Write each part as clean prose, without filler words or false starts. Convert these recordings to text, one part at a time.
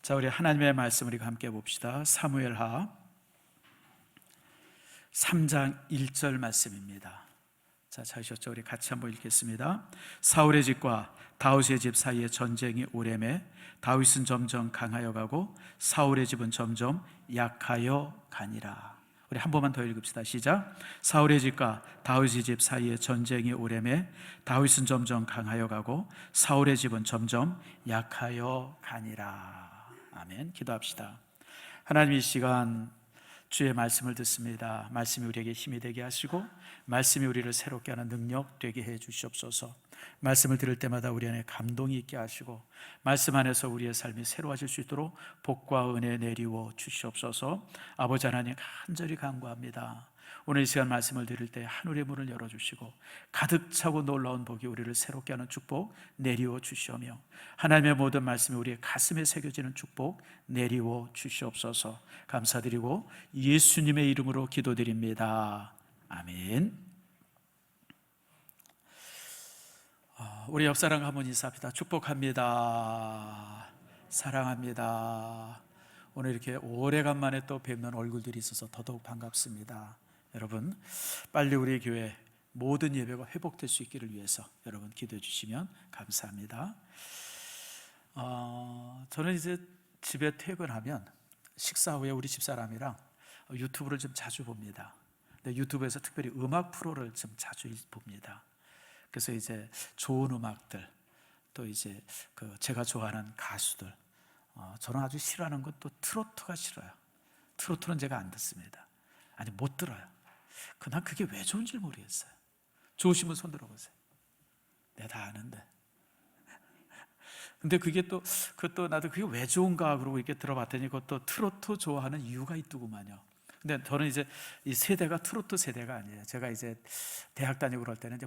자, 우리 하나님의 말씀 우리가 함께 봅시다. 사무엘하 3장 1절 말씀입니다. 자, 찾으셨죠? 우리 같이 한번 읽겠습니다. 사울의 집과 다윗의 집 사이에 전쟁이 오래매 다윗은 점점 강하여 가고 사울의 집은 점점 약하여 가니라. 우리 한 번만 더 읽읍시다. 시작. 사울의 집과 다윗의 집 사이에 전쟁이 오래매 다윗은 점점 강하여 가고 사울의 집은 점점 약하여 가니라. 아멘. 기도합시다. 하나님, 이 시간 주의 말씀을 듣습니다. 말씀이 우리에게 힘이 되게 하시고 말씀이 우리를 새롭게 하는 능력 되게 해 주시옵소서. 말씀을 들을 때마다 우리 안에 감동이 있게 하시고 말씀 안에서 우리의 삶이 새로워질 수 있도록 복과 은혜 내리워 주시옵소서. 아버지 하나님, 간절히 간구합니다. 오늘 이 시간 말씀을 들을 때 하늘의 문을 열어주시고 가득 차고 놀라운 복이 우리를 새롭게 하는 축복 내리워 주시오며 하나님의 모든 말씀이 우리의 가슴에 새겨지는 축복 내리워 주시옵소서. 감사드리고 예수님의 이름으로 기도드립니다. 아멘. 우리 옆사람 한번 인사합니다. 축복합니다. 사랑합니다. 오늘 이렇게 오래간만에 또 뵙는 얼굴들이 있어서 더더욱 반갑습니다. 여러분, 빨리 우리 교회 모든 예배가 회복될 수 있기를 위해서 여러분 기도해 주시면 감사합니다. 저는 이제 집에 퇴근하면 식사 후에 우리 집사람이랑 유튜브를 좀 자주 봅니다. 근데 유튜브에서 특별히 음악 프로를 좀 자주 봅니다. 그래서 이제 좋은 음악들, 또 이제 제가 좋아하는 가수들, 저는 아주 싫어하는 건 또 트로트가 싫어요. 트로트는 제가 안 듣습니다. 아니, 못 들어요. 난 그게 왜 좋은지 모르겠어요. 좋으시면 손 들어보세요. 내가 다 아는데. 근데 그게 그것도 나도 그게 왜 좋은가 그러고 이렇게 들어봤더니 그것도 트로트 좋아하는 이유가 있더구만요. 근데 저는 이제 이 세대가 트로트 세대가 아니에요. 제가 이제 대학 다니고 그럴 때는 이제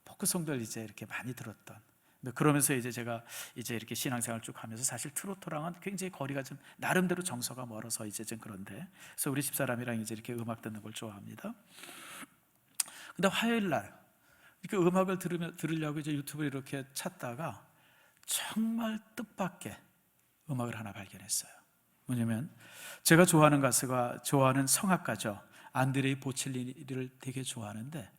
포크송들 이제 이렇게 많이 들었던. 그러면서 이제 제가 이제 이렇게 신앙생활 쭉 하면서 사실 트로트랑은 굉장히 거리가 좀 나름대로 정서가 멀어서 이제 좀 그런데, 그래서 우리 집사람이랑 이제 이렇게 음악 듣는 걸 좋아합니다. 근데 화요일 날 이렇게 음악을 들으려고 이제 유튜브를 이렇게 찾다가 정말 뜻밖의 음악을 하나 발견했어요. 뭐냐면 제가 좋아하는 가수가 좋아하는 성악가죠. 안드레이 보첼리니를 되게 좋아하는데,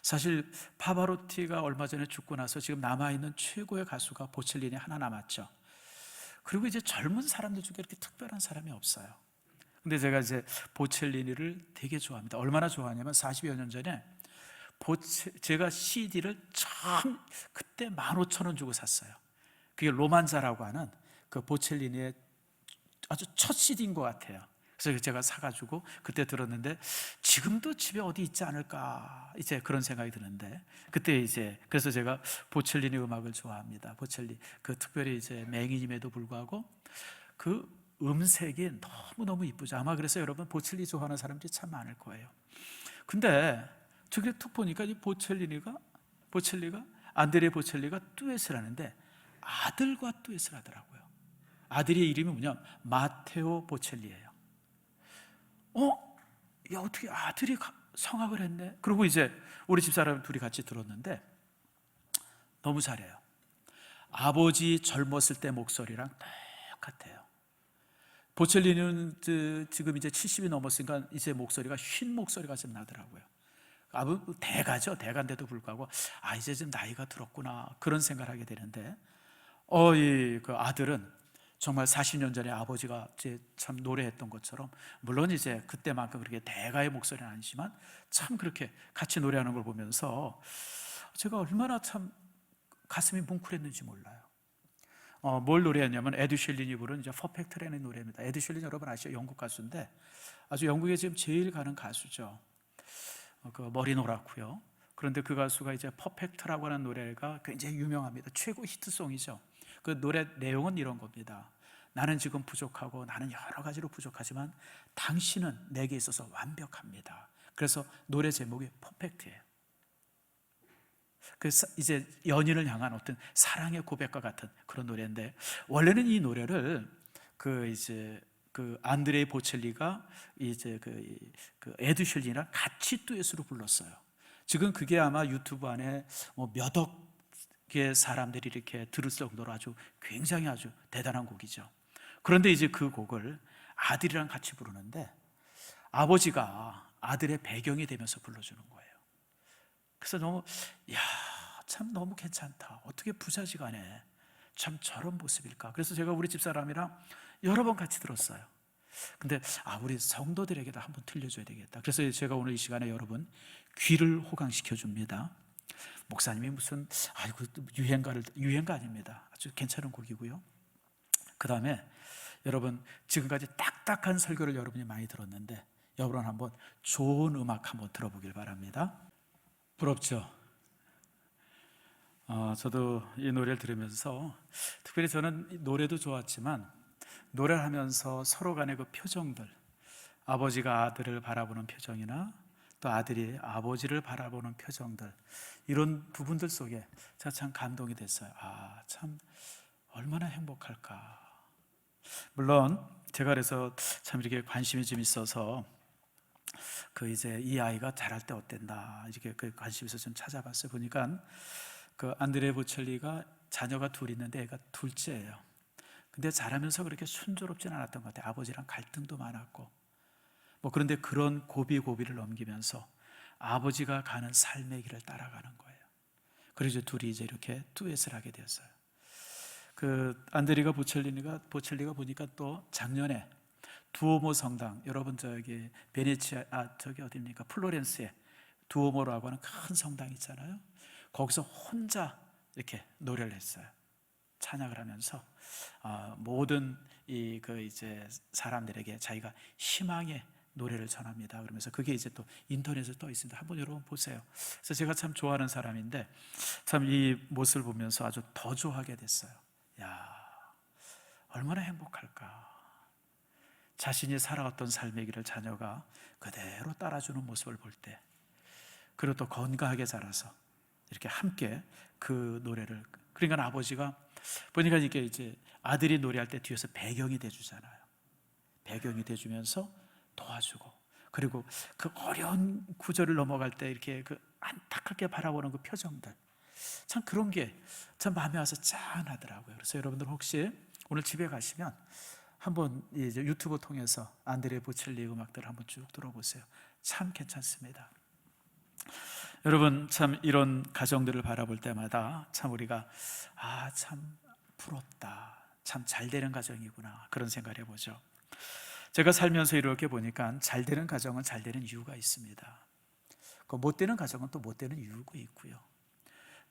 사실 파바로티가 얼마 전에 죽고 나서 지금 남아있는 최고의 가수가 보첼리니 하나 남았죠. 그리고 이제 젊은 사람들 중에 이렇게 특별한 사람이 없어요. 근데 제가 이제 보첼리니를 되게 좋아합니다. 얼마나 좋아하냐면 40여 년 전에 제가 CD를 그때 15,000원 주고 샀어요. 그게 로만자라고 하는 그 보첼리니의 아주 첫 CD인 것 같아요. 그래서 제가 사가지고 그때 들었는데 지금도 집에 어디 있지 않을까 이제 그런 생각이 드는데, 그때 이제 그래서 제가 보첼리니 음악을 좋아합니다. 특별히 이제 맹인임에도 불구하고 그 음색이 너무너무 이쁘죠. 아마 그래서 여러분 보첼리 좋아하는 사람들이 참 많을 거예요. 근데 저기 툭 보니까 이 보첼리가 안드레 보첼리가 듀엣을 하는데 아들과 듀엣을 하더라고요. 아들의 이름이 뭐냐, 마테오 보첼리예요. 야, 어떻게 아들이 성악을 했네? 그리고 이제 우리 집사람 둘이 같이 들었는데 너무 잘해요. 아버지 젊었을 때 목소리랑 똑같아요. 보첼리는 지금 이제 70이 넘었으니까 이제 목소리가 쉰 목소리가 좀 나더라고요. 대가죠. 대가인데도 불구하고 이제 좀 나이가 들었구나 그런 생각을 하게 되는데, 그 아들은 정말 40년 전에 아버지가 이제 참 노래했던 것처럼, 물론 이제 그때만큼 그렇게 대가의 목소리는 아니지만 참 그렇게 같이 노래하는 걸 보면서 제가 얼마나 참 가슴이 뭉클했는지 몰라요. 뭘 노래했냐면 에드 쉴린이 부른 이제 퍼펙트라는 노래입니다. 에드 쉴린 여러분 아시죠? 영국 가수인데 아주 영국에 지금 제일 가는 가수죠. 그 머리 노랗고요. 그런데 그 가수가 이제 퍼펙트라고 하는 노래가 굉장히 유명합니다. 최고 히트송이죠. 그 노래 내용은 이런 겁니다. 나는 지금 부족하고 나는 여러 가지로 부족하지만 당신은 내게 있어서 완벽합니다. 그래서 노래 제목이 퍼펙트예요. 그래서 이제 연인을 향한 어떤 사랑의 고백과 같은 그런 노래인데, 원래는 이 노래를 그 안드레이 보첼리가 이제 그 에드 쉴린이랑 같이 듀엣으로 불렀어요. 지금 그게 아마 유튜브 안에 몇 억 사람들이 이렇게 들을 정도로 아주 굉장히 아주 대단한 곡이죠. 그런데 이제 그 곡을 아들이랑 같이 부르는데 아버지가 아들의 배경이 되면서 불러주는 거예요. 그래서 너무 참 너무 괜찮다. 어떻게 부자지간에 참 저런 모습일까. 그래서 제가 우리 집사람이랑 여러 번 같이 들었어요. 근데 우리 성도들에게도 한번 들려줘야 되겠다. 그래서 제가 오늘 이 시간에 여러분 귀를 호강시켜 줍니다. 목사님이 무슨 유행가 아닙니다. 아주 괜찮은 곡이고요. 그 다음에 여러분 지금까지 딱딱한 설교를 여러분이 많이 들었는데 여러분 한번 좋은 음악 한번 들어보길 바랍니다. 부럽죠? 저도 이 노래를 들으면서 특별히 저는 노래도 좋았지만 노래를 하면서 서로 간의 그 표정들, 아버지가 아들을 바라보는 표정이나 또 아들이 아버지를 바라보는 표정들, 이런 부분들 속에 제가 참 감동이 됐어요. 참 얼마나 행복할까. 물론 제가 그래서 참 이렇게 관심이 좀 있어서 이제 이 아이가 자랄 때 어땠나 이렇게 관심이 있어서 좀 찾아봤어요. 보니까 안드레 보첼리가 자녀가 둘 있는데 애가 둘째예요. 근데 자라면서 그렇게 순조롭진 않았던 것 같아요. 아버지랑 갈등도 많았고 그런데 그런 고비를 넘기면서 아버지가 가는 삶의 길을 따라가는 거예요. 그래서 둘이 이제 이렇게 듀엣을 하게 되었어요. 안드레가 보첼리가 보니까 또 작년에 두오모 성당, 여러분 저기 베네치아 저기 어디입니까? 플로렌스에 두오모라고 하는 큰 성당 있잖아요. 거기서 혼자 이렇게 노래를 했어요. 찬양을 하면서 모든 이제 사람들에게 자기가 희망의 노래를 전합니다. 그러면서 그게 이제 또 인터넷에 떠 있습니다. 한번 여러분 보세요. 그래서 제가 참 좋아하는 사람인데 참 이 모습을 보면서 아주 더 좋아하게 됐어요. 얼마나 행복할까. 자신이 살아왔던 삶의 길을 자녀가 그대로 따라주는 모습을 볼 때, 그리고 또 건강하게 자라서 이렇게 함께 그 노래를, 그러니까 아버지가 보니까 이제 아들이 노래할 때 뒤에서 배경이 돼주잖아요. 배경이 돼주면서 도와주고, 그리고 그 어려운 구절을 넘어갈 때 이렇게 안타깝게 바라보는 그 표정들, 참 그런 게 참 마음에 와서 짠하더라고요. 그래서 여러분들 혹시 오늘 집에 가시면 한번 이제 유튜브 통해서 안드레 보첼리 음악들을 한번 쭉 들어보세요. 참 괜찮습니다. 여러분 참 이런 가정들을 바라볼 때마다 참 우리가 참 부럽다, 참 잘되는 가정이구나, 그런 생각을 해보죠. 제가 살면서 이렇게 보니까 잘되는 가정은 잘되는 이유가 있습니다. 못되는 가정은 또 못되는 이유가 있고요.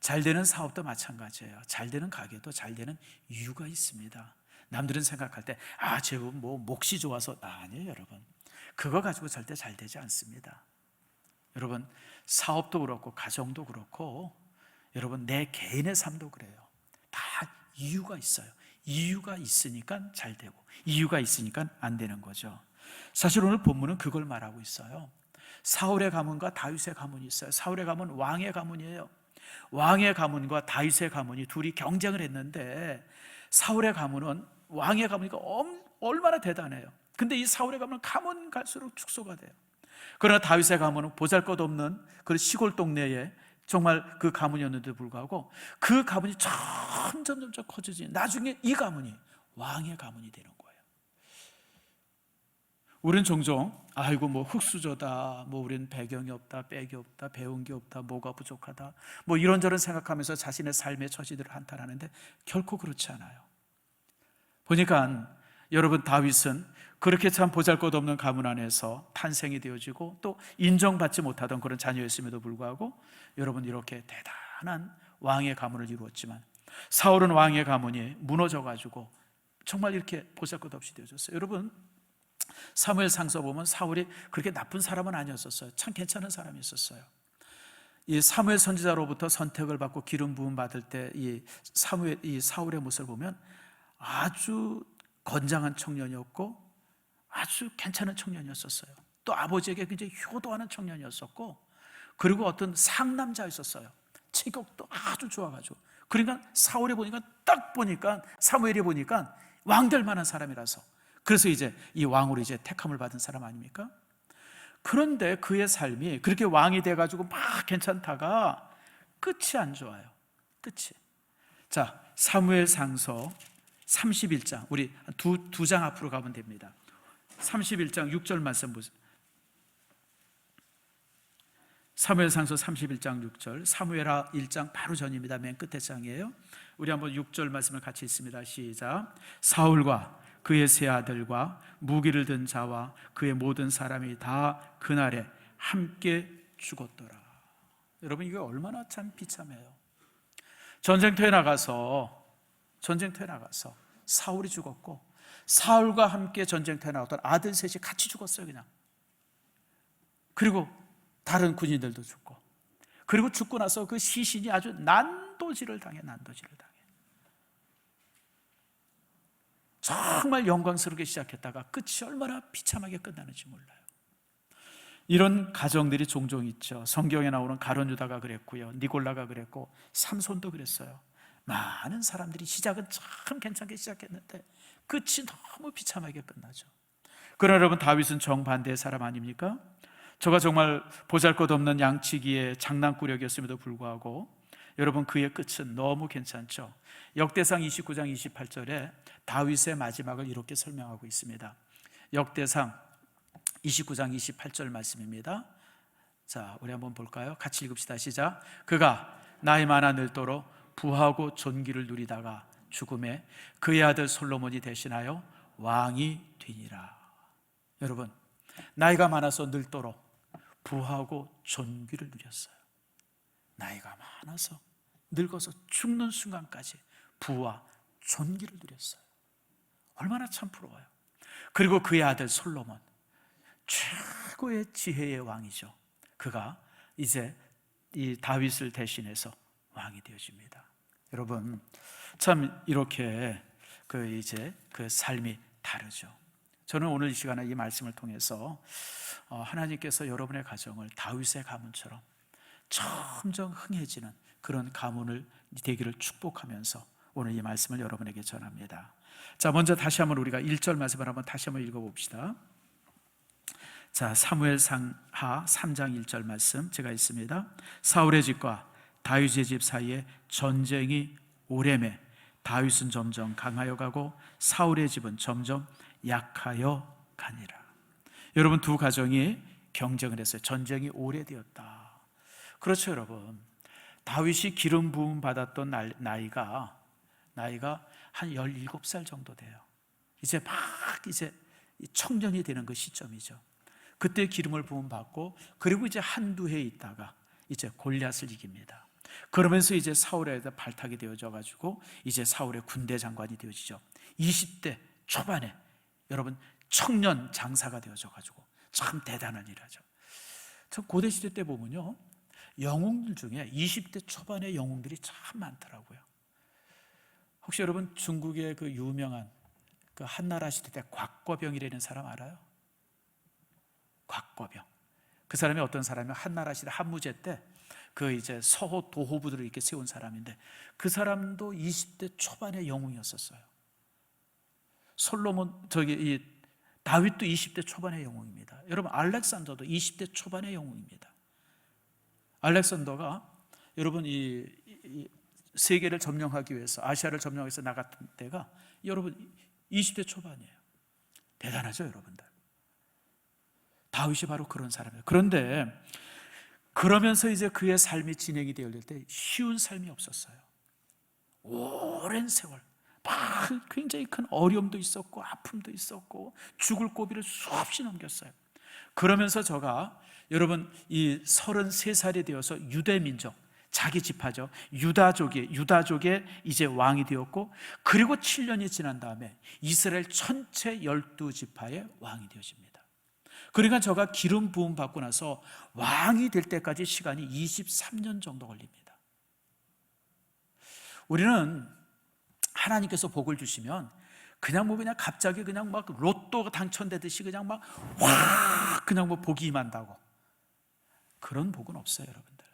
잘되는 사업도 마찬가지예요. 잘되는 가게도 잘되는 이유가 있습니다. 남들은 생각할 때 쟤는 몫이 좋아서, 아니에요. 여러분 그거 가지고 절대 잘 되지 않습니다. 여러분 사업도 그렇고 가정도 그렇고 여러분 내 개인의 삶도 그래요. 다 이유가 있어요. 이유가 있으니까 잘 되고 이유가 있으니까 안 되는 거죠. 사실 오늘 본문은 그걸 말하고 있어요. 사울의 가문과 다윗의 가문이 있어요. 사울의 가문 왕의 가문이에요. 왕의 가문과 다윗의 가문이 둘이 경쟁을 했는데 사울의 가문은 왕의 가문이니까 얼마나 대단해요. 근데 이 사울의 가문은 가면 갈수록 축소가 돼요. 그러나 다윗의 가문은 보잘것없는 그런 시골 동네에 정말 그 가문이었는데도 불구하고 그 가문이 점점 커지지, 나중에 이 가문이 왕의 가문이 되는 거예요. 우리는 종종 흙수저다, 우리는 배경이 없다, 백이 없다, 배운 게 없다, 뭐가 부족하다, 이런저런 생각하면서 자신의 삶의 처지들을 한탄하는데 결코 그렇지 않아요. 보니까 여러분 다윗은 그렇게 참 보잘것없는 가문 안에서 탄생이 되어지고 또 인정받지 못하던 그런 자녀였음에도 불구하고 여러분 이렇게 대단한 왕의 가문을 이루었지만 사울은 왕의 가문이 무너져가지고 정말 이렇게 보잘것없이 되어졌어요. 여러분 사무엘 상서 보면 사울이 그렇게 나쁜 사람은 아니었었어요. 참 괜찮은 사람이었어요. 이 사무엘 선지자로부터 선택을 받고 기름 부음 받을 때 이 사울의 모습을 보면 아주 건장한 청년이었고 아주 괜찮은 청년이었었어요. 또 아버지에게 굉장히 효도하는 청년이었었고, 그리고 어떤 상남자였었어요. 체격도 아주 좋아가지고. 그러니까 사울이 보니까 사무엘이 보니까 왕 될 만한 사람이라서, 그래서 이제 이 왕으로 이제 택함을 받은 사람 아닙니까? 그런데 그의 삶이 그렇게 왕이 돼가지고 막 괜찮다가 끝이 안 좋아요. 끝이. 자, 사무엘상서 31장, 우리 두 장 앞으로 가면 됩니다. 31장 6절 말씀 보세요. 사무엘상서 31장 6절, 사무엘하 1장 바로 전입니다. 맨 끝에 장이에요. 우리 한번 6절 말씀을 같이 읽습니다. 시작. 사울과 그의 세 아들과 무기를 든 자와 그의 모든 사람이 다 그날에 함께 죽었더라. 여러분, 이게 얼마나 참 비참해요. 전쟁터에 나가서 사울이 죽었고, 사울과 함께 전쟁터에 나갔던 아들 셋이 같이 죽었어요. 그냥. 그리고 다른 군인들도 죽고, 그리고 죽고 나서 그 시신이 아주 난도질을 당해. 정말 영광스럽게 시작했다가 끝이 얼마나 비참하게 끝나는지 몰라요. 이런 가정들이 종종 있죠. 성경에 나오는 가룟 유다가 그랬고요, 니골라가 그랬고, 삼손도 그랬어요. 많은 사람들이 시작은 참 괜찮게 시작했는데 끝이 너무 비참하게 끝나죠. 그러나 여러분, 다윗은 정반대의 사람 아닙니까? 저가 정말 보잘것없는 양치기의 장난꾸러기였음에도 불구하고 여러분, 그의 끝은 너무 괜찮죠. 역대상 29장 28절에 다윗의 마지막을 이렇게 설명하고 있습니다. 역대상 29장 28절 말씀입니다. 자, 우리 한번 볼까요? 같이 읽읍시다. 시작. 그가 나이 많아 늙도록 부하고 존귀를 누리다가 죽음에 그의 아들 솔로몬이 대신하여 왕이 되니라. 여러분, 나이가 많아서 늙도록 부하고 존귀를 누렸어요. 나이가 많아서 늙어서 죽는 순간까지 부와 존귀를 누렸어요. 얼마나 참 부러워요. 그리고 그의 아들 솔로몬, 최고의 지혜의 왕이죠. 그가 이제 이 다윗을 대신해서 왕이 되어집니다. 여러분, 참 이렇게 그 삶이 다르죠. 저는 오늘 이 시간에 이 말씀을 통해서 하나님께서 여러분의 가정을 다윗의 가문처럼 점점 흥해지는 그런 가문을 되기를 축복하면서 오늘 이 말씀을 여러분에게 전합니다. 자, 먼저 다시 한번 우리가 1절 말씀을 한번 다시 한번 읽어봅시다. 자, 사무엘상하 3장 1절 말씀 제가 읽습니다. 사울의 집과 다윗의 집 사이에 전쟁이 오래매 다윗은 점점 강하여 가고 사울의 집은 점점 약하여 가니라. 여러분, 두 가정이 경쟁을 했어요. 전쟁이 오래되었다. 그렇죠, 여러분. 다윗이 기름 부음 받았던 나이가 한 17살 정도 돼요. 이제 청년이 되는 그 시점이죠. 그때 기름을 부음 받고, 그리고 이제 한두 해 있다가 이제 골리앗을 이깁니다. 그러면서 이제 사울에 발탁이 되어져 가지고 이제 사울의 군대 장관이 되어지죠. 20대 초반에 여러분 청년 장사가 되어져 가지고 참 대단한 일을 하죠. 참 고대 시대 때 보면요, 영웅들 중에 20대 초반의 영웅들이 참 많더라고요. 혹시 여러분 중국의 그 유명한 그 한나라 시대 때 곽거병이라는 사람 알아요? 곽거병. 그 사람이 어떤 사람이면 한나라 시대 한무제 때 그 이제 서호 도호부들을 이렇게 세운 사람인데, 그 사람도 20대 초반의 영웅이었었어요. 다윗도 20대 초반의 영웅입니다. 여러분, 알렉산더도 20대 초반의 영웅입니다. 알렉산더가 여러분 이 세계를 점령하기 위해서, 아시아를 점령하기 위해서 나갔던 때가 여러분 20대 초반이에요. 대단하죠, 여러분들. 다윗이 바로 그런 사람이에요. 그런데 그러면서 이제 그의 삶이 진행이 되어야 될 때 쉬운 삶이 없었어요. 오랜 세월 굉장히 큰 어려움도 있었고 아픔도 있었고 죽을 고비를 수없이 넘겼어요. 그러면서 저가 여러분 이 33살이 되어서 유대민족, 자기 지파죠, 유다족의 이제 왕이 되었고, 그리고 7년이 지난 다음에 이스라엘 전체 12지파의 왕이 되어집니다. 그러니까 저가 기름 부음 받고 나서 왕이 될 때까지 시간이 23년 정도 걸립니다. 우리는 하나님께서 복을 주시면 그냥 갑자기 그냥 막 로또 당첨되듯이 그냥 그냥 복이 임한다고, 그런 복은 없어요, 여러분들.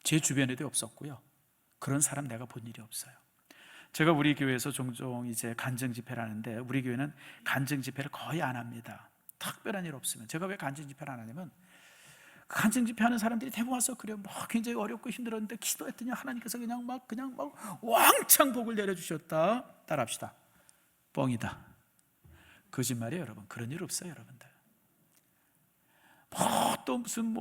제 주변에도 없었고요. 그런 사람 내가 본 일이 없어요. 제가 우리 교회에서 종종 이제 간증 집회를 하는데, 우리 교회는 간증 집회를 거의 안 합니다. 특별한 일 없으면. 제가 왜 간증 집회를 안 하냐면, 간증 집회하는 사람들이 대부분 와서 그래요. 굉장히 어렵고 힘들었는데 기도했더니 하나님께서 그냥 막 왕창 복을 내려주셨다. 따라합시다. 뻥이다. 거짓말이에요, 여러분. 그런 일 없어요, 여러분들. 또 무슨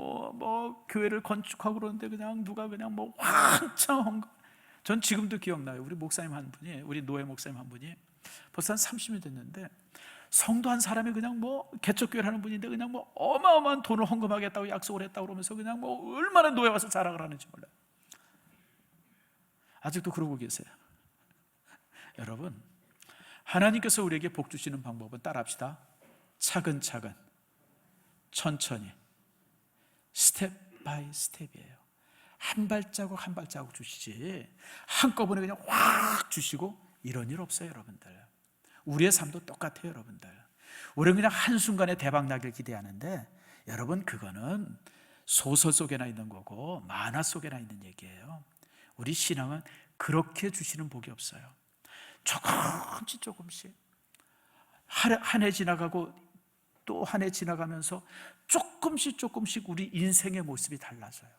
교회를 건축하고 그러는데 그냥 누가 그냥 왕창 헌 거. 전 지금도 기억나요. 우리 목사님 한 분이, 우리 노예 목사님 한 분이 벌써 한 30년 됐는데 성도 한 사람이 그냥 개척교회를 하는 분인데 그냥 어마어마한 돈을 헌금하겠다고 약속을 했다고 그러면서 그냥 얼마나 노예 와서 자랑을 하는지 몰라요. 아직도 그러고 계세요. 여러분, 하나님께서 우리에게 복 주시는 방법은 따라합시다. 차근차근, 천천히, 스텝 바이 스텝이에요. 한 발자국 한 발자국 주시지 한꺼번에 그냥 확 주시고 이런 일 없어요, 여러분들. 우리의 삶도 똑같아요, 여러분들. 우리는 그냥 한순간에 대박 나길 기대하는데 여러분, 그거는 소설 속에나 있는 거고 만화 속에나 있는 얘기예요. 우리 신앙은 그렇게 주시는 복이 없어요. 조금씩 한 해 지나가고 또 한 해 지나가면서 조금씩 우리 인생의 모습이 달라져요.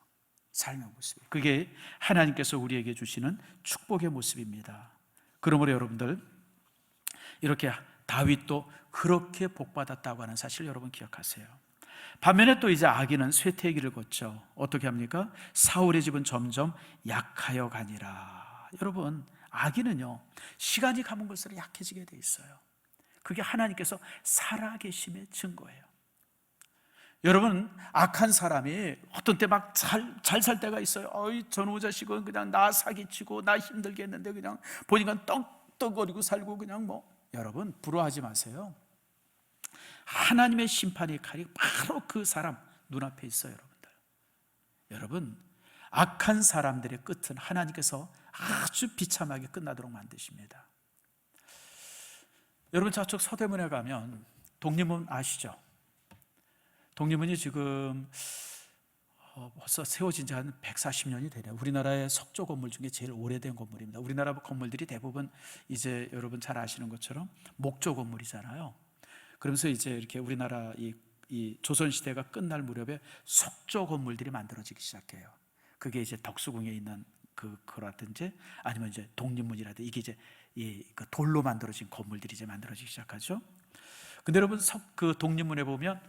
삶의 모습이. 그게 하나님께서 우리에게 주시는 축복의 모습입니다. 그러므로 여러분들, 이렇게 다윗도 그렇게 복받았다고 하는 사실 여러분 기억하세요. 반면에 또 이제 아기는 쇠퇴의 길을 걷죠. 어떻게 합니까? 사울의 집은 점점 약하여 가니라. 여러분, 아기는요, 시간이 가면 갈수록 약해지게 돼 있어요. 그게 하나님께서 살아계심의 증거예요. 여러분, 악한 사람이 어떤 때 막 잘 살 때가 있어요. 저놈의 자식은 그냥 나 사기치고 나 힘들게 했는데 그냥 보니까 떡떡거리고 살고 그냥 여러분, 부러워하지 마세요. 하나님의 심판의 칼이 바로 그 사람 눈앞에 있어요, 여러분들. 여러분, 악한 사람들의 끝은 하나님께서 아주 비참하게 끝나도록 만드십니다. 여러분, 저쪽 서대문에 가면 독립문 아시죠? 독립문이 지금 벌써 세워진 지 한 140년이 되네요. 우리나라의 석조 건물 중에 제일 오래된 건물입니다. 우리나라 건물들이 대부분 이제 여러분 잘 아시는 것처럼 목조 건물이잖아요. 그러면서 이제 이렇게 우리나라 이 조선시대가 끝날 무렵에 석조 건물들이 만들어지기 시작해요. 그게 이제 덕수궁에 있는 그거라든지 아니면 이제 독립문이라든지 이게 이제 그 돌로 만들어진 건물들이 이제 만들어지기 시작하죠. 근데 여러분, 그 독립문에 보면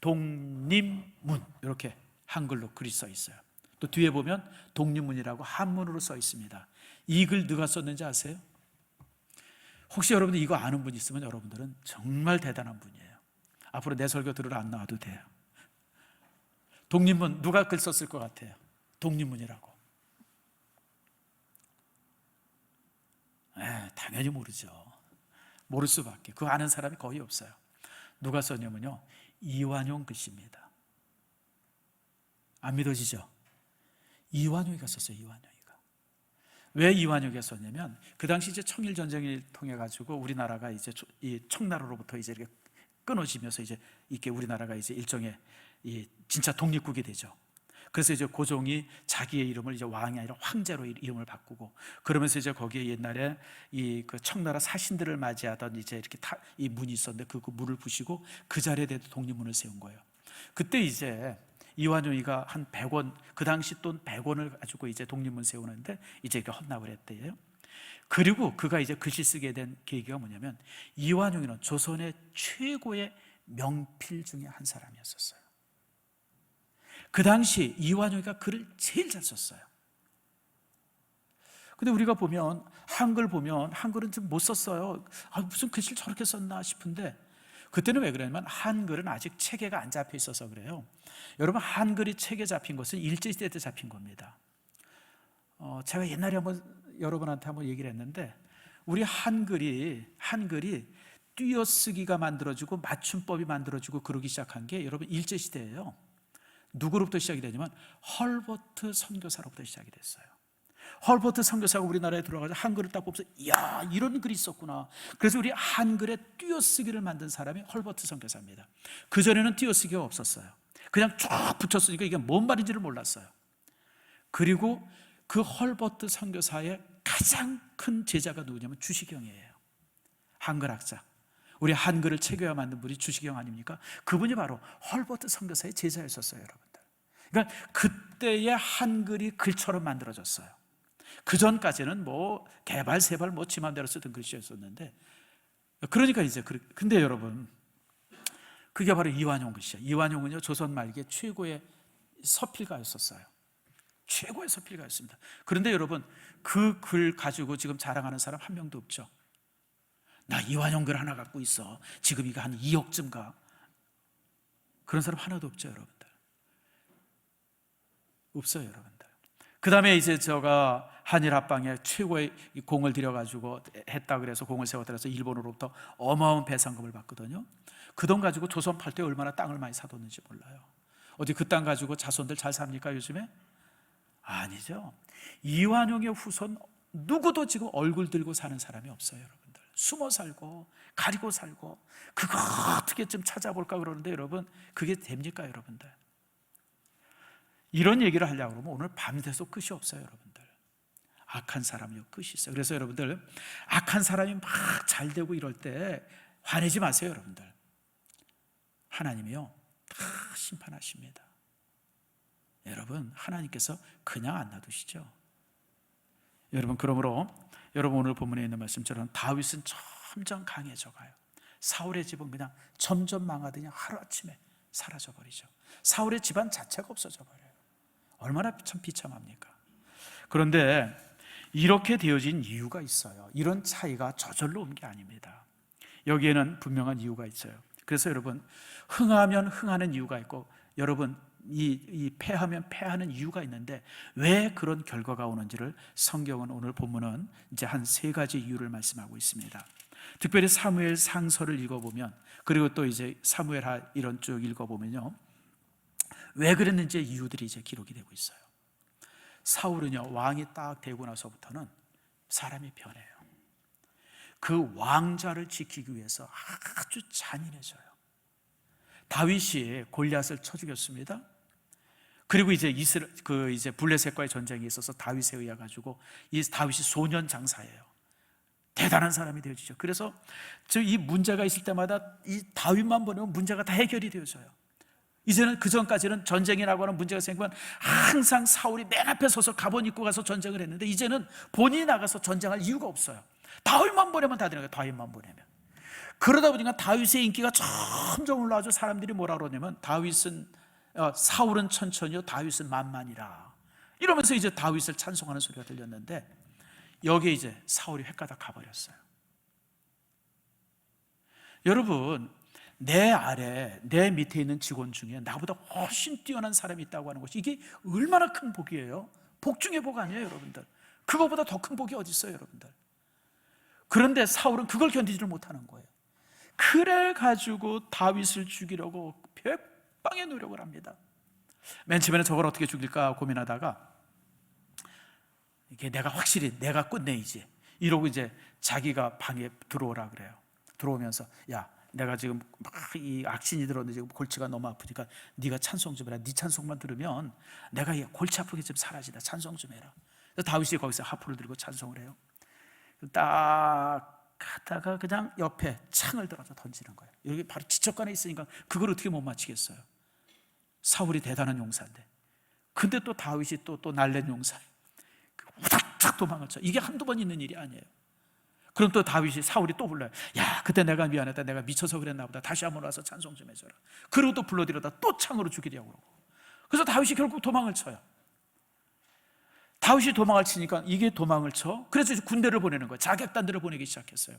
독립문 이렇게 한글로 글이 써 있어요. 또 뒤에 보면 독립문이라고 한문으로 써 있습니다. 이 글 누가 썼는지 아세요? 혹시 여러분들 이거 아는 분 있으면 여러분들은 정말 대단한 분이에요. 앞으로 내 설교 들으러 안 나와도 돼요. 독립문 누가 글 썼을 것 같아요? 독립문이라고. 당연히 모르죠. 모를 수밖에. 그거 아는 사람이 거의 없어요. 누가 썼냐면요, 이완용 글씨입니다. 안 믿어지죠? 이완용이가 썼어요. 이완용이가. 왜 이완용이가 썼냐면 그 당시 이제 청일 전쟁을 통해 가지고 우리나라가 이제 이 청나라로부터 이제 이렇게 끊어지면서 이제 이렇게 우리나라가 이제 일종의 진짜 독립국이 되죠. 그래서 이제 고종이 자기의 이름을 이제 왕이 아니라 황제로 이름을 바꾸고, 그러면서 이제 거기에 옛날에 그 청나라 사신들을 맞이하던 이제 이렇게 이 문이 있었는데 그 문을 부시고 그 자리에 대해 독립문을 세운 거예요. 그때 이제 이완용이가 한 100원, 그 당시 돈 100원을 가지고 이제 독립문 세우는데 이제 이렇게 헌납을 했대요. 그리고 그가 이제 글씨 쓰게 된 계기가 뭐냐면, 이완용이는 조선의 최고의 명필 중에 한 사람이었었어요. 그 당시 이완용이가 글을 제일 잘 썼어요. 근데 우리가 보면 한글은 좀 못 썼어요. 무슨 글씨를 저렇게 썼나 싶은데, 그때는 왜 그러냐면 한글은 아직 체계가 안 잡혀 있어서 그래요. 여러분, 한글이 체계 잡힌 것은 일제시대 때 잡힌 겁니다. 제가 옛날에 여러분한테 한번 얘기를 했는데, 우리 한글이 띄어쓰기가 만들어지고 맞춤법이 만들어지고 그러기 시작한 게 여러분 일제시대예요. 누구로부터 시작이 되냐면 헐버트 선교사로부터 시작이 됐어요. 헐버트 선교사가 우리나라에 들어가서 한글을 딱 보면서 이야, 이런 글이 있었구나. 그래서 우리 한글에 띄어쓰기를 만든 사람이 헐버트 선교사입니다. 그전에는 띄어쓰기가 없었어요. 그냥 쫙 붙였으니까 이게 뭔 말인지를 몰랐어요. 그리고 그 헐버트 선교사의 가장 큰 제자가 누구냐면 주시경이에요. 한글학자. 우리 한글을 체계화 만든 분이 주시경 아닙니까? 그분이 바로 헐버트 선교사의 제자였었어요, 여러분들. 그러니까 그때의 한글이 글처럼 만들어졌어요. 그 전까지는 뭐 개발 세발 뭐 지맘대로 쓰던 글씨였었는데, 그러니까 이제 근데 여러분, 그게 바로 이완용 글씨예요. 이완용은요, 조선 말기에 최고의 서필가였었어요. 최고의 서필가였습니다. 그런데 여러분, 그 글 가지고 지금 자랑하는 사람 한 명도 없죠. 나 이완용 글 하나 갖고 있어. 지금 이거 한 2억쯤 가. 그런 사람 하나도 없죠, 여러분들. 없어요, 여러분들. 그 다음에 이제 제가 한일 합방에 최고의 공을 들여가지고 했다 그래서 공을 세웠다 그래서 일본으로부터 어마어마한 배상금을 받거든요. 그 돈 가지고 조선 팔 때 얼마나 땅을 많이 사뒀는지 몰라요. 어디 그 땅 가지고 자손들 잘 삽니까 요즘에? 아니죠. 이완용의 후손 누구도 지금 얼굴 들고 사는 사람이 없어요, 여러분들. 숨어 살고 가리고 살고, 그거 어떻게 좀 찾아볼까 그러는데 여러분, 그게 됩니까, 여러분들? 이런 얘기를 하려고 그러면 오늘 밤새서 끝이 없어요, 여러분들. 악한 사람이요, 끝이 있어요. 그래서 여러분들, 악한 사람이 막 잘 되고 이럴 때 화내지 마세요, 여러분들. 하나님이요, 다 심판하십니다. 여러분, 하나님께서 그냥 안 놔두시죠. 여러분, 그러므로 여러분 오늘 본문에 있는 말씀처럼 다윗은 점점 강해져 가요. 사울의 집은 그냥 점점 망하더니 하루아침에 사라져 버리죠. 사울의 집안 자체가 없어져 버려요. 얼마나 참 비참합니까? 그런데 이렇게 되어진 이유가 있어요. 이런 차이가 저절로 온 게 아닙니다. 여기에는 분명한 이유가 있어요. 그래서 여러분, 흥하면 흥하는 이유가 있고, 여러분 이 패하면 패하는 이유가 있는데, 왜 그런 결과가 오는지를 성경은 오늘 본문은 이제 한 3가지 이유를 말씀하고 있습니다. 특별히 사무엘 상서를 읽어보면, 그리고 또 이제 사무엘하 이런 쭉 읽어보면요, 왜 그랬는지의 이유들이 이제 기록이 되고 있어요. 사울은요, 왕이 딱 되고 나서부터는 사람이 변해요. 그 왕좌를 지키기 위해서 아주 잔인해져요. 다윗이 골리앗을 쳐 죽였습니다. 그리고 이제 이제 블레셋과의 전쟁이 있어서 다윗에 의해 가지고 이 다윗이 소년 장사예요. 대단한 사람이 되어지죠. 그래서 이 문제가 있을 때마다 이 다윗만 보내면 문제가 다 해결이 되어져요. 이제는 그 전까지는 전쟁이라고 하는 문제가 생기면 항상 사울이 맨 앞에 서서 갑옷 입고 가서 전쟁을 했는데, 이제는 본인이 나가서 전쟁할 이유가 없어요. 다윗만 보내면 다 되는 거예요. 다윗만 보내면. 그러다 보니까 다윗의 인기가 점점 올라와서 사람들이 뭐라 그러냐면, 사울은 천천히요, 다윗은 만만이라, 이러면서 이제 다윗을 찬송하는 소리가 들렸는데, 여기에 이제 사울이 횟가닥 가버렸어요. 여러분, 내 아래, 내 밑에 있는 직원 중에 나보다 훨씬 뛰어난 사람이 있다고 하는 것이, 이게 얼마나 큰 복이에요. 복 중에 복 아니에요, 여러분들. 그거보다 더 큰 복이 어디 있어요, 여러분들. 그런데 사울은 그걸 견디지를 못하는 거예요. 그래 가지고 다윗을 죽이려고 백방의 노력을 합니다. 맨 처음에는 저걸 어떻게 죽일까 고민하다가, 이게 내가 끝내이지 이러고 이제 자기가 방에 들어오라 그래요. 들어오면서, 야, 내가 지금 막 이 악신이 들었는데 지금 골치가 너무 아프니까 네가 찬송 좀 해라. 네 찬송만 들으면 내가 이 골치 아프게 좀 사라진다. 찬송 좀 해라. 그래서 다윗이 거기서 하프를 들고 찬송을 해요. 딱 하다가 그냥 옆에 창을 들어서 던지는 거예요. 여기 바로 지척간에 있으니까 그걸 어떻게 못 맞히겠어요. 사울이 대단한 용사인데. 근데 또 다윗이 또 날랜 용사예요. 후닥닥 도망을 쳐. 이게 한두 번 있는 일이 아니에요. 그럼 또 사울이 또 불러요. 야, 그때 내가 미안했다. 내가 미쳐서 그랬나 보다. 다시 한번 와서 찬송 좀 해줘라. 그리고 또 불러들여다 또 창으로 죽이려고 그러고. 그래서 다윗이 결국 도망을 쳐요. 다윗이 도망을 치니까 이게 도망을 쳐. 그래서 군대를 보내는 거예요. 자객단들을 보내기 시작했어요.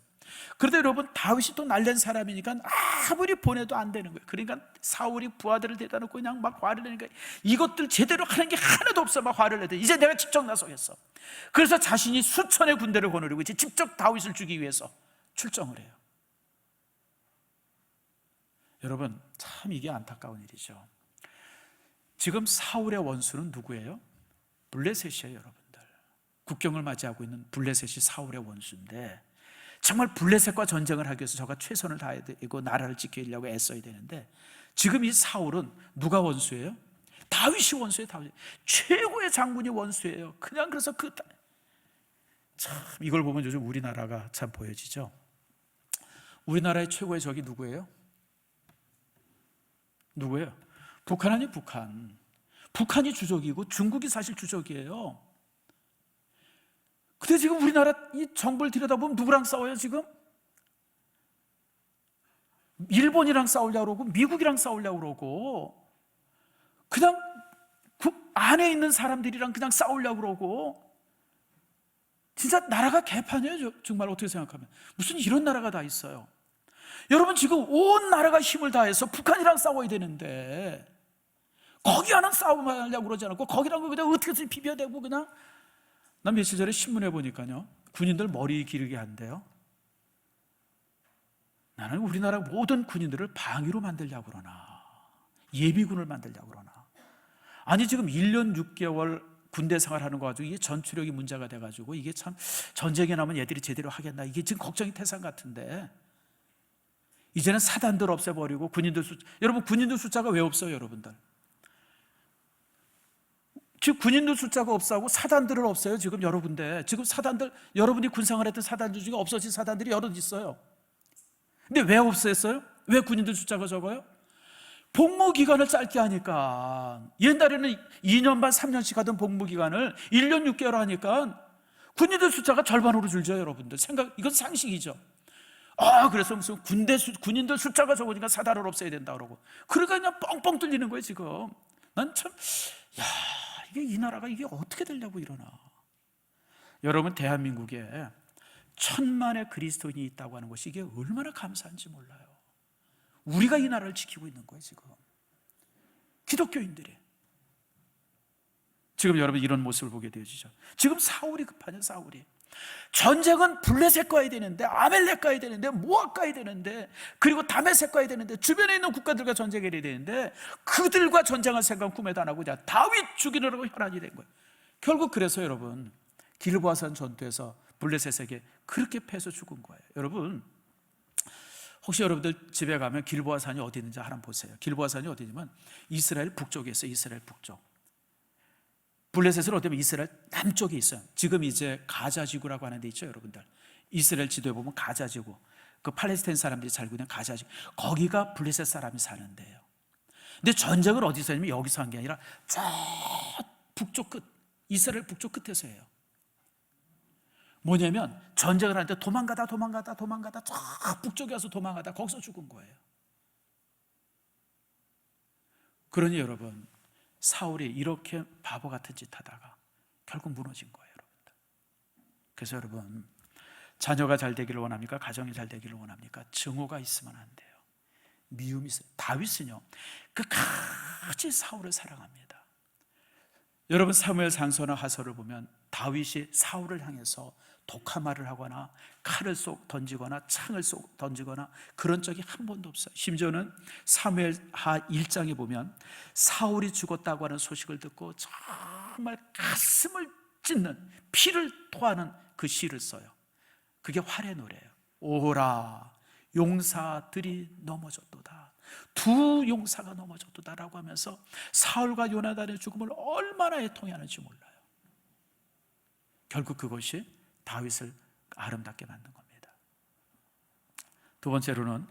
그런데 여러분, 다윗이 또 날랜 사람이니까 아무리 보내도 안 되는 거예요. 그러니까 사울이 부하들을 대다 놓고 그냥 막 화를 내니까, 이것들 제대로 하는 게 하나도 없어. 막 화를 내더니 이제 내가 직접 나서겠어. 그래서 자신이 수천의 군대를 거느리고 이제 직접 다윗을 죽이기 위해서 출정을 해요. 여러분, 참 이게 안타까운 일이죠. 지금 사울의 원수는 누구예요? 블레셋이에요, 여러분들. 국경을 맞이하고 있는 블레셋이 사울의 원수인데, 정말 블레셋과 전쟁을 하기 위해서 저가 최선을 다해야 되고 나라를 지키려고 애써야 되는데, 지금 이 사울은 누가 원수예요? 다윗이 원수예요. 다윗. 최고의 장군이 원수예요. 그냥 그래서 참 이걸 보면 요즘 우리나라가 참 보여지죠. 우리나라의 최고의 적이 누구예요? 누구예요? 북한 아니에요, 북한. 북한이 주적이고 중국이 사실 주적이에요. 근데 지금 우리나라 이 정부를 들여다보면 누구랑 싸워요 지금? 일본이랑 싸우려고 그러고 미국이랑 싸우려고 그러고 그냥 그 안에 있는 사람들이랑 그냥 싸우려고 그러고 진짜 나라가 개판이에요. 정말 어떻게 생각하면 무슨 이런 나라가 다 있어요. 여러분 지금 온 나라가 힘을 다해서 북한이랑 싸워야 되는데 거기와는 싸움을 하려고 그러지 않고 거기랑 그냥 어떻게든 비벼대고 그냥. 난 며칠 전에 신문에 보니까요 군인들 머리 기르게 한대요. 나는 우리나라 모든 군인들을 방위로 만들려고 그러나 예비군을 만들려고 그러나 아니 지금 1년 6개월 군대 생활하는 거 가지고 이게 전투력이 문제가 돼가지고 이게 참 전쟁에 나면 얘들이 제대로 하겠나 이게 지금 걱정이 태산 같은데 이제는 사단들 없애버리고 여러분 군인들 숫자가 왜 없어요 여러분들? 지금 군인들 숫자가 없어하고 사단들을 없어요 지금 여러 군데. 지금 사단들 여러분이 군생활했던 사단들 중에 없어진 사단들이 여러 있어요. 근데 왜 없앴어요? 왜 군인들 숫자가 적어요? 복무기간을 짧게 하니까. 옛날에는 2년 반 3년씩 하던 복무기간을 1년 6개월 하니까 군인들 숫자가 절반으로 줄죠 여러분들. 이건 상식이죠. 그래서 무슨 군인들 숫자가 적으니까 사단을 없애야 된다 그러고 그러니까 그냥 뻥뻥 뚫리는 거예요 지금. 난 참 이게 이 나라가 이게 어떻게 되려고 이러나. 여러분 대한민국에 1,000만의 그리스도인이 있다고 하는 것이 이게 얼마나 감사한지 몰라요. 우리가 이 나라를 지키고 있는 거예요 지금. 기독교인들이. 지금 여러분 이런 모습을 보게 되어지죠. 지금 사울이 급하냐 사울이. 전쟁은 블레셋 가야 되는데 아멜렉 가야 되는데 모압 가야 되는데 그리고 다메섹 가야 되는데 주변에 있는 국가들과 전쟁을 해야 되는데 그들과 전쟁할 생각 꿈에도 안 하고 다윗 죽이려고 혈안이 된 거예요. 결국 그래서 여러분 길보아산 전투에서 블레셋에게 그렇게 패서 죽은 거예요. 여러분 혹시 여러분들 집에 가면 길보아산이 어디 있는지 한번 보세요. 길보아산이 어디냐면 이스라엘 북쪽에 있어요. 이스라엘 북쪽. 블레셋은 어디면 이스라엘 남쪽에 있어요. 지금 이제 가자지구라고 하는 데 있죠 여러분들. 이스라엘 지도에 보면 가자지구, 그 팔레스타인 사람들이 살고 있는 가자지구, 거기가 블레셋 사람이 사는 데예요. 근데 전쟁을 어디서 했냐면 여기서 한 게 아니라 저 북쪽 끝, 이스라엘 북쪽 끝에서 해요. 뭐냐면 전쟁을 하는데 도망가다 저 북쪽에 와서 도망가다 거기서 죽은 거예요. 그러니 여러분 사울이 이렇게 바보 같은 짓 하다가 결국 무너진 거예요 여러분들. 그래서 여러분 자녀가 잘 되기를 원합니까? 가정이 잘 되기를 원합니까? 증오가 있으면 안 돼요. 미움이 있어요. 다윗은요 끝까지 사울을 사랑합니다. 여러분 사무엘 상서나 하서를 보면 다윗이 사울을 향해서 독한 말을 하거나 칼을 쏙 던지거나 창을 쏙 던지거나 그런 적이 한 번도 없어요. 심지어는 사무엘하 1장에 보면 사울이 죽었다고 하는 소식을 듣고 정말 가슴을 찢는 피를 토하는 그 시를 써요. 그게 활의 노래예요. 오라 용사들이 넘어졌도다. 두 용사가 넘어졌도다라고 하면서 사울과 요나단의 죽음을 얼마나 애통해하는지 몰라요. 결국 그것이 다윗을 아름답게 만든 겁니다. 두 번째로는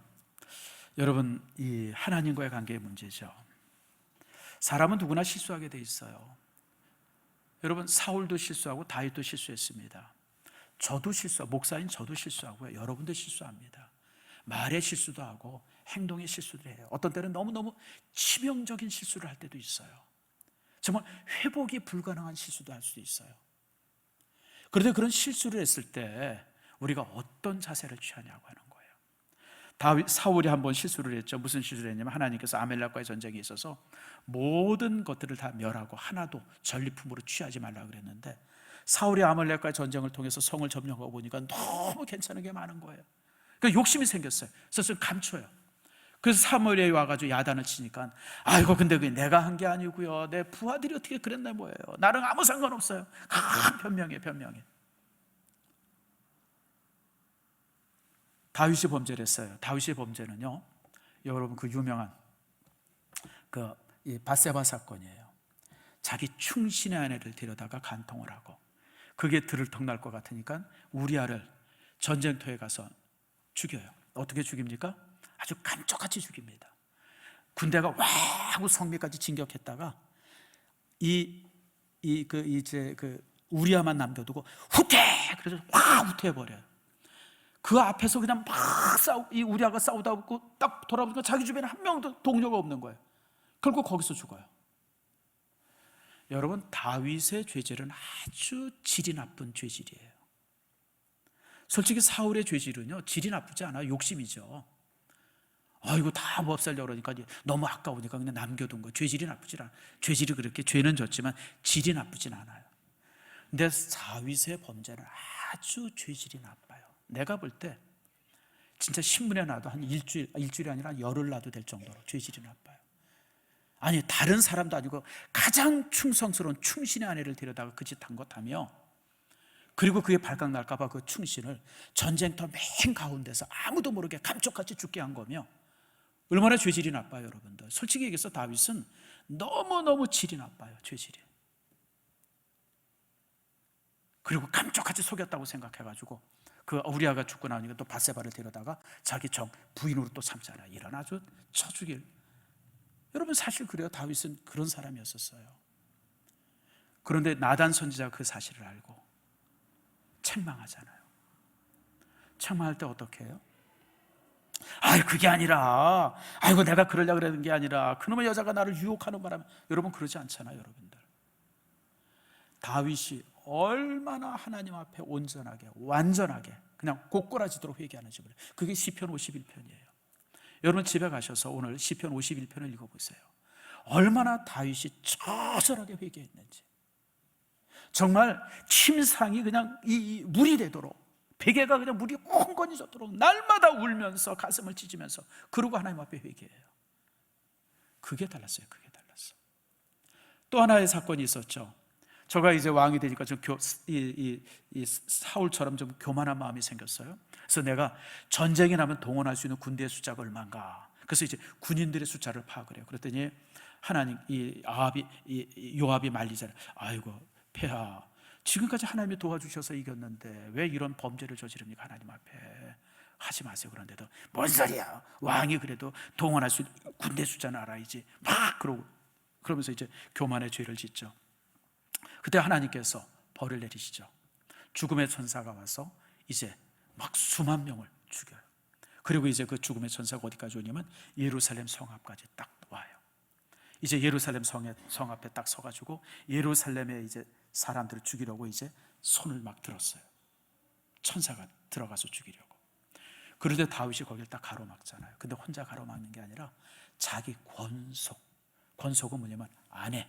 여러분 이 하나님과의 관계의 문제죠. 사람은 누구나 실수하게 돼 있어요. 여러분 사울도 실수하고 다윗도 실수했습니다. 저도 목사인 저도 실수하고요. 여러분도 실수합니다. 말의 실수도 하고 행동의 실수도 해요. 어떤 때는 너무너무 치명적인 실수를 할 때도 있어요. 정말 회복이 불가능한 실수도 할 수도 있어요. 그런데 그런 실수를 했을 때 우리가 어떤 자세를 취하냐고 하는 거예요. 사울이 한번 실수를 했죠. 무슨 실수를 했냐면 하나님께서 아멜렉과의 전쟁에 있어서 모든 것들을 다 멸하고 하나도 전리품으로 취하지 말라고 그랬는데 사울이 아멜렉과의 전쟁을 통해서 성을 점령하고 보니까 너무 괜찮은 게 많은 거예요. 그러니까 욕심이 생겼어요. 그래서 좀 감춰요. 그래서 사무엘이 와가지고 야단을 치니까 아이고 근데 그게 내가 한 게 아니고요. 내 부하들이 어떻게 그랬나 뭐예요. 나랑 아무 상관없어요. 변명해. 다윗이 범죄를 했어요. 다윗의 범죄는요. 여러분 그 유명한 이 밧세바 사건이에요. 자기 충신의 아내를 데려다가 간통을 하고 그게 들을턱날 것 같으니까 우리아를 전쟁터에 가서 죽여요. 어떻게 죽입니까? 아주 감쪽같이 죽입니다. 군대가 와 하고 성벽까지 진격했다가 우리야만 남겨두고 후퇴! 그래서 확 후퇴해버려요. 그 앞에서 그냥 막 이 우리야가 싸우다 보고 딱 돌아보니까 자기 주변에 한 명도 동료가 없는 거예요. 결국 거기서 죽어요. 여러분, 다윗의 죄질은 아주 질이 나쁜 죄질이에요. 솔직히 사울의 죄질은요, 질이 나쁘지 않아요. 욕심이죠. 이거 다 뭐 없애려고 그러니까 너무 아까우니까 그냥 남겨둔 거. 죄질이 나쁘지 않아요. 죄질이 그렇게 죄는 졌지만 질이 나쁘진 않아요. 근데 다윗의 범죄는 아주 죄질이 나빠요. 내가 볼 때 진짜 신문에 놔도 한 일주일이 아니라 열흘 놔도 될 정도로 죄질이 나빠요. 아니, 다른 사람도 아니고 가장 충성스러운 충신의 아내를 데려다가 그 짓 한 것 하며, 그리고 그게 발각 날까봐 그 충신을 전쟁터 맨 가운데서 아무도 모르게 감쪽같이 죽게 한 거며, 얼마나 죄질이 나빠요, 여러분들. 솔직히 얘기해서 다윗은 너무너무 질이 나빠요, 죄질이. 그리고 감쪽같이 속였다고 생각해가지고 그 우리아가 죽고 나니까 또 밧세바를 데려다가 자기 부인으로 또 삼잖아요. 이런 아주 쳐죽일. 여러분, 사실 그래요. 다윗은 그런 사람이었었어요. 그런데 나단 선지자가 그 사실을 알고 책망하잖아요. 책망할 때 어떻게 해요? 그게 아니라, 아이고 내가 그러려고 그러는 게 아니라 그놈의 여자가 나를 유혹하는 바람에. 여러분, 그러지 않잖아요, 여러분들. 다윗이 얼마나 하나님 앞에 온전하게, 완전하게 그냥 곧꼬라지도록 회개하는지 몰라요. 그게 시편 51편이에요. 여러분, 집에 가셔서 오늘 시편 51편을 읽어보세요. 얼마나 다윗이 처절하게 회개했는지. 정말 침상이 그냥 이 물이 되도록, 베개가 그냥 물이 콩건이 젖도록 날마다 울면서 가슴을 찢으면서 그러고 하나님 앞에 회개해요. 그게 달랐어요. 그게 달랐어. 또 하나의 사건이 있었죠. 저가 이제 왕이 되니까 좀 사울처럼 좀 교만한 마음이 생겼어요. 그래서 내가 전쟁이 나면 동원할 수 있는 군대의 숫자가 얼마인가. 그래서 이제 군인들의 숫자를 파악을 해요. 그랬더니 하나님, 요압이 말리잖아요. 아이고 폐하, 지금까지 하나님이 도와주셔서 이겼는데 왜 이런 범죄를 저지릅니까? 하나님 앞에 하지 마세요. 그런데도 뭔 소리야, 왕이 그래도 동원할 수 있는 군대 숫자는 알아야지. 막 그러면서 이제 교만의 죄를 짓죠. 그때 하나님께서 벌을 내리시죠. 죽음의 천사가 와서 이제 막 수만 명을 죽여요. 그리고 이제 그 죽음의 천사가 어디까지 오냐면 예루살렘 성 앞까지 딱 와요. 이제 예루살렘 성 앞에 딱 서가지고 예루살렘에 이제 사람들을 죽이려고 이제 손을 막 들었어요. 천사가 들어가서 죽이려고. 그런데 다윗이 거기를 딱 가로막잖아요. 근데 혼자 가로막는 게 아니라 자기 권속은 뭐냐면 아내,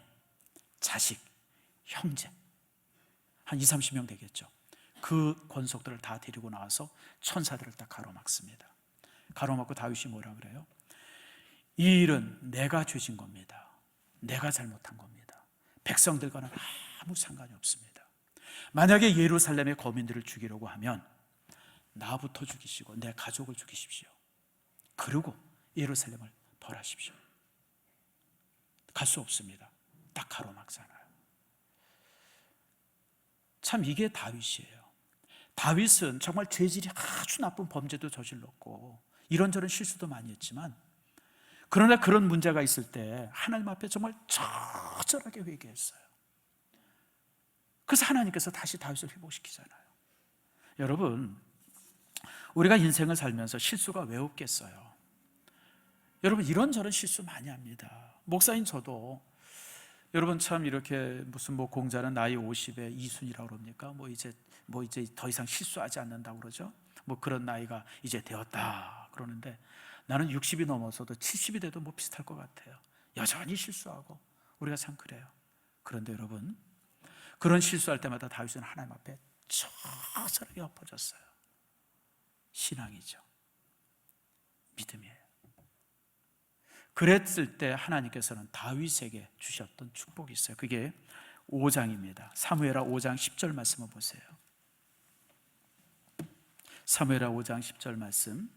자식, 형제, 한 20-30명 되겠죠. 그 권속들을 다 데리고 나와서 천사들을 딱 가로막습니다. 가로막고 다윗이 뭐라 그래요? 이 일은 내가 죄진 겁니다. 내가 잘못한 겁니다. 백성들과는 아무 상관이 없습니다. 만약에 예루살렘의 거민들을 죽이려고 하면 나부터 죽이시고 내 가족을 죽이십시오. 그리고 예루살렘을 벌하십시오. 갈 수 없습니다. 딱 가로막잖아요. 참, 이게 다윗이에요. 다윗은 정말 죄질이 아주 나쁜 범죄도 저질렀고 이런저런 실수도 많이 했지만, 그러나 그런 문제가 있을 때 하나님 앞에 정말 처절하게 회개했어요. 그래서 하나님께서 다시 다윗을 회복시키잖아요. 여러분, 우리가 인생을 살면서 실수가 왜 없겠어요? 여러분, 이런저런 실수 많이 합니다. 목사인 저도 여러분 참 이렇게 무슨 공자는 나이 50에 이순이라고 그럽니까? 뭐 이제 더 이상 실수하지 않는다고 그러죠. 그런 나이가 이제 되었다 그러는데, 나는 60이 넘어서도 70이 돼도 비슷할 것 같아요. 여전히 실수하고. 우리가 참 그래요. 그런데 여러분, 그런 실수할 때마다 다윗은 하나님 앞에 처절하게 엎어졌어요. 신앙이죠. 믿음이에요. 그랬을 때 하나님께서는 다윗에게 주셨던 축복이 있어요. 그게 5장입니다. 사무엘하 5장 10절 말씀을 보세요. 사무엘하 5장 10절 말씀.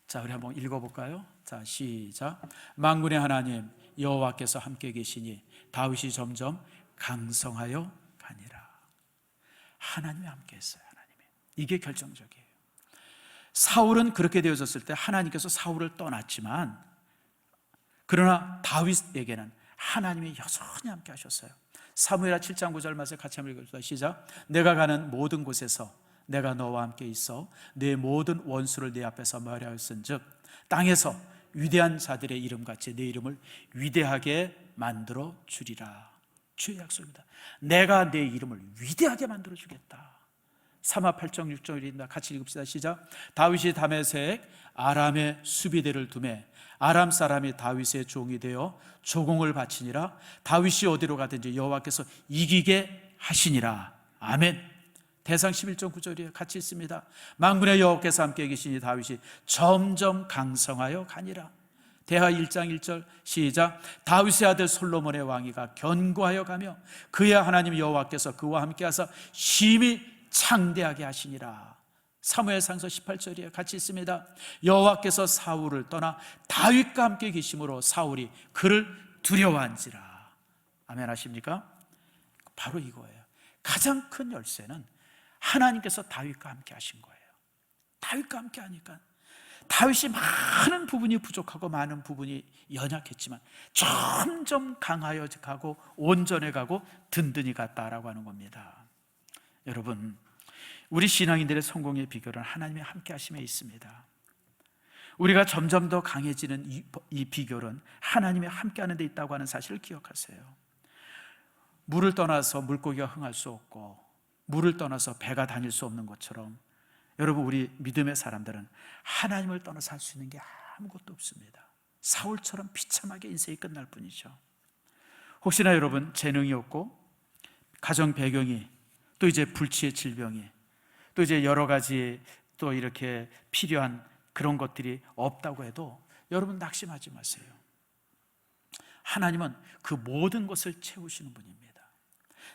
자, 우리 한번 읽어볼까요? 자, 시작. 만군의 하나님 여호와께서 함께 계시니 다윗이 점점 강성하여 가니라. 하나님이 함께 했어요. 하나님이. 이게 결정적이에요. 사울은 그렇게 되어졌을 때 하나님께서 사울을 떠났지만, 그러나 다윗에게는 하나님이 여전히 함께 하셨어요. 사무엘하 7장 9절 말씀 같이 한번 읽어주세요. 시작. 내가 가는 모든 곳에서 내가 너와 함께 있어 내 모든 원수를 내 앞에서 멸하였은즉 땅에서 위대한 자들의 이름같이 내 이름을 위대하게 만들어 주리라. 주의 약속입니다. 내가 내 이름을 위대하게 만들어 주겠다. 사마 8장 6절입니다. 같이 읽읍시다. 시작. 다윗이 다메섹 아람의 수비대를 두매 아람 사람이 다윗의 종이 되어 조공을 바치니라. 다윗이 어디로 가든지 여호와께서 이기게 하시니라. 아멘. 대상 11장 9절이에요. 같이 있습니다. 만군의 여호와께서 함께 계시니 다윗이 점점 강성하여 가니라. 대하 1장 1절 시작. 다윗의 아들 솔로몬의 왕위가 견고하여 가며 그의 하나님 여호와께서 그와 함께 하사 심히 창대하게 하시니라. 사무엘상서 18절이에요. 같이 있습니다. 여호와께서 사울을 떠나 다윗과 함께 계심으로 사울이 그를 두려워한지라. 아멘 하십니까? 바로 이거예요. 가장 큰 열쇠는 하나님께서 다윗과 함께 하신 거예요. 다윗과 함께 하니까 다윗이 많은 부분이 부족하고 많은 부분이 연약했지만 점점 강하여 가고 온전해 가고 든든히 갔다라고 하는 겁니다. 여러분, 우리 신앙인들의 성공의 비결은 하나님의 함께 하심에 있습니다. 우리가 점점 더 강해지는 이 비결은 하나님의 함께 하는 데 있다고 하는 사실을 기억하세요. 물을 떠나서 물고기가 흥할 수 없고 물을 떠나서 배가 다닐 수 없는 것처럼 여러분, 우리 믿음의 사람들은 하나님을 떠나서 할 수 있는 게 아무것도 없습니다. 사울처럼 비참하게 인생이 끝날 뿐이죠. 혹시나 여러분 재능이 없고 가정 배경이 또 이제 불치의 질병이 또 이제 여러 가지 또 이렇게 필요한 그런 것들이 없다고 해도 여러분 낙심하지 마세요. 하나님은 그 모든 것을 채우시는 분입니다.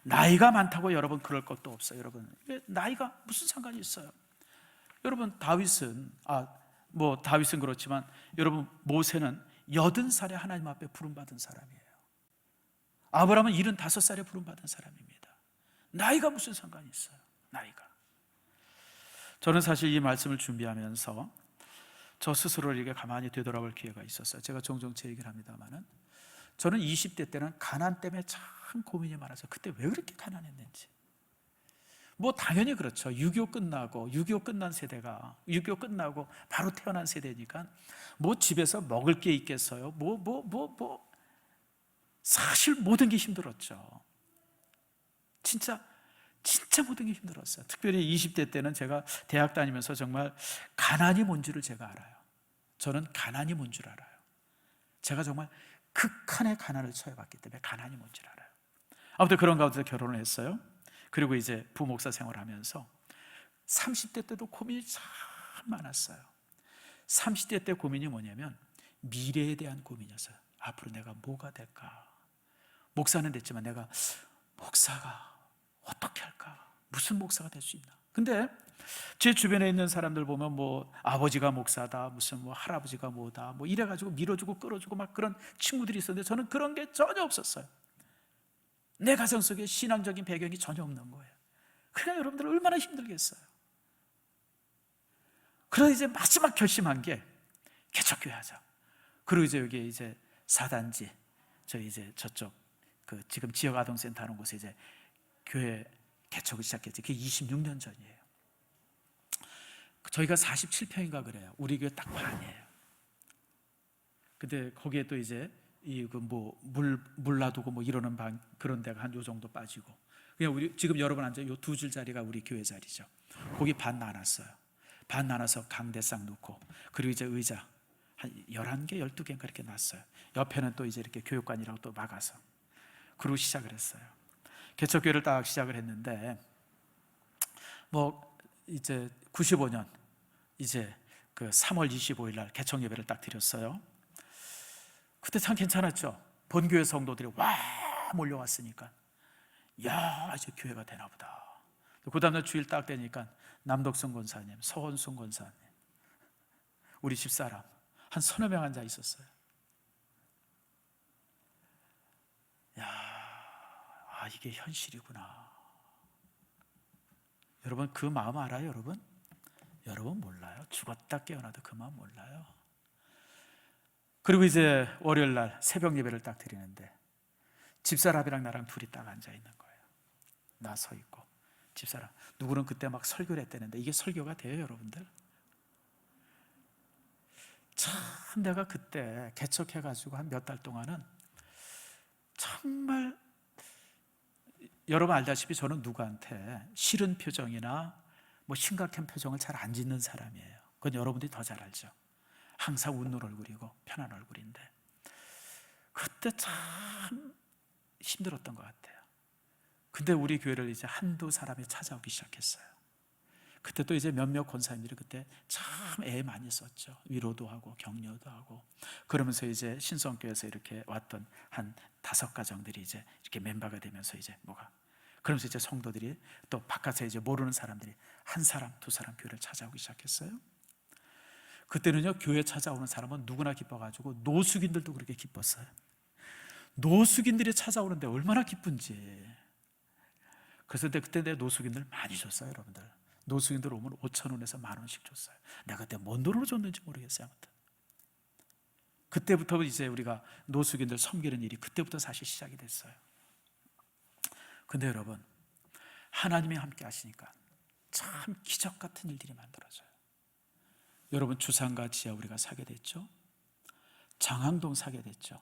나이가 많다고 여러분 그럴 것도 없어요. 여러분, 나이가 무슨 상관이 있어요? 여러분, 다윗은 다윗은 그렇지만 여러분 모세는 80살에 하나님 앞에 부름받은 사람이에요. 아브라함은 75살에 부름받은 사람입니다. 나이가 무슨 상관이 있어요? 나이가. 저는 사실 이 말씀을 준비하면서 저 스스로를 이렇게 가만히 되돌아볼 기회가 있었어요. 제가 종종 제 얘기를 합니다만은 저는 20대 때는 가난 때문에 참 고민이 많아서 그때 왜 그렇게 가난했는지. 당연히 그렇죠. 6.25 끝나고 6.25 끝난 세대가 6.25 끝나고 바로 태어난 세대니까 집에서 먹을 게 있겠어요? 사실 모든 게 힘들었죠. 진짜 모든 게 힘들었어요. 특별히 20대 때는 제가 대학 다니면서 정말 가난이 뭔지를 제가 알아요. 저는 가난이 뭔 줄 알아요. 제가 정말 극한의 가난을 처해봤기 때문에 가난이 뭔지를 알아요. 아무튼 그런 가운데서 결혼을 했어요. 그리고 이제 부목사 생활하면서 30대 때도 고민이 참 많았어요. 30대 때 고민이 뭐냐면 미래에 대한 고민이었어요. 앞으로 내가 뭐가 될까? 목사는 됐지만 내가 목사가 어떻게 할까? 무슨 목사가 될 수 있나? 근데 제 주변에 있는 사람들 보면 아버지가 목사다, 무슨 할아버지가 뭐다, 이래가지고 밀어주고 끌어주고 막 그런 친구들이 있었는데 저는 그런 게 전혀 없었어요. 내 가정 속에 신앙적인 배경이 전혀 없는 거예요. 그러니까 여러분들 얼마나 힘들겠어요. 그래서 이제 마지막 결심한 게 개척교회 하자. 그리고 이제 여기 이제 4단지, 저쪽 지금 지역 아동센터 하는 곳에 이제 교회 개척을 시작했지. 그게 26년 전이에요. 저희가 47평인가 그래요. 우리 교회 딱 반이에요. 근데 거기에 또 이제 물 놔두고 이러는 방 그런 데가 한 요 정도 빠지고 그냥 우리 지금 여러분 앉아 요 2줄 자리가 우리 교회 자리죠. 거기 반 나눴어요. 반 나눠서 강대상 놓고 그리고 이제 의자 한 11개, 12개인가 그렇게 놨어요. 옆에는 또 이제 이렇게 교육관이라고 또 막아서 그러고 시작을 했어요. 개척교회를 딱 시작을 했는데 이제 95년 이제 그 3월 25일 날 개척 예배를 딱 드렸어요. 그때 참 괜찮았죠. 본교회 성도들이 와 몰려왔으니까 야 이제 교회가 되나 보다. 그 다음날 주일 딱 되니까 남덕순 권사님, 서원순 권사님, 우리 집사람 한 서너 명 앉아 있었어요. 이게 현실이구나. 여러분 그 마음 알아요? 여러분 몰라요? 죽었다 깨어나도 그 마음 몰라요? 그리고 이제 월요일 날 새벽 예배를 딱 드리는데 집사람이랑 나랑 둘이 딱 앉아 있는 거예요. 나 서 있고 집사람. 누구는 그때 막 설교를 했다는데 이게 설교가 돼요, 여러분들? 참 내가 그때 개척해가지고 한 몇 달 동안은 정말, 여러분 알다시피 저는 누구한테 싫은 표정이나 뭐 심각한 표정을 잘 안 짓는 사람이에요. 그건 여러분들이 더 잘 알죠. 항상 웃는 얼굴이고 편한 얼굴인데 그때 참 힘들었던 것 같아요. 근데 우리 교회를 이제 한두 사람이 찾아오기 시작했어요. 그때 또 이제 몇몇 권사님들이 그때 참 애 많이 썼죠. 위로도 하고 격려도 하고. 그러면서 이제 신성교회에서 이렇게 왔던 한 5가정들이 이제 이렇게 멤버가 되면서 이제 그러면서 이제 성도들이 또 바깥에 이제 모르는 사람들이 한 사람, 두 사람 교회를 찾아오기 시작했어요. 그때는요, 교회 찾아오는 사람은 누구나 기뻐가지고 노숙인들도 그렇게 기뻤어요. 노숙인들이 찾아오는데 얼마나 기쁜지. 그래서 그때 내 노숙인들 많이 줬어요, 여러분들. 노숙인들 오면 5,000원에서 10,000원씩 줬어요. 내가 그때 뭔 돈으로 줬는지 모르겠어요. 아무튼 그때부터 이제 우리가 노숙인들 섬기는 일이 그때부터 사실 시작이 됐어요. 근데 여러분, 하나님이 함께 하시니까 참 기적 같은 일들이 만들어져요. 여러분, 주상가 지하 우리가 사게 됐죠. 장항동 사게 됐죠.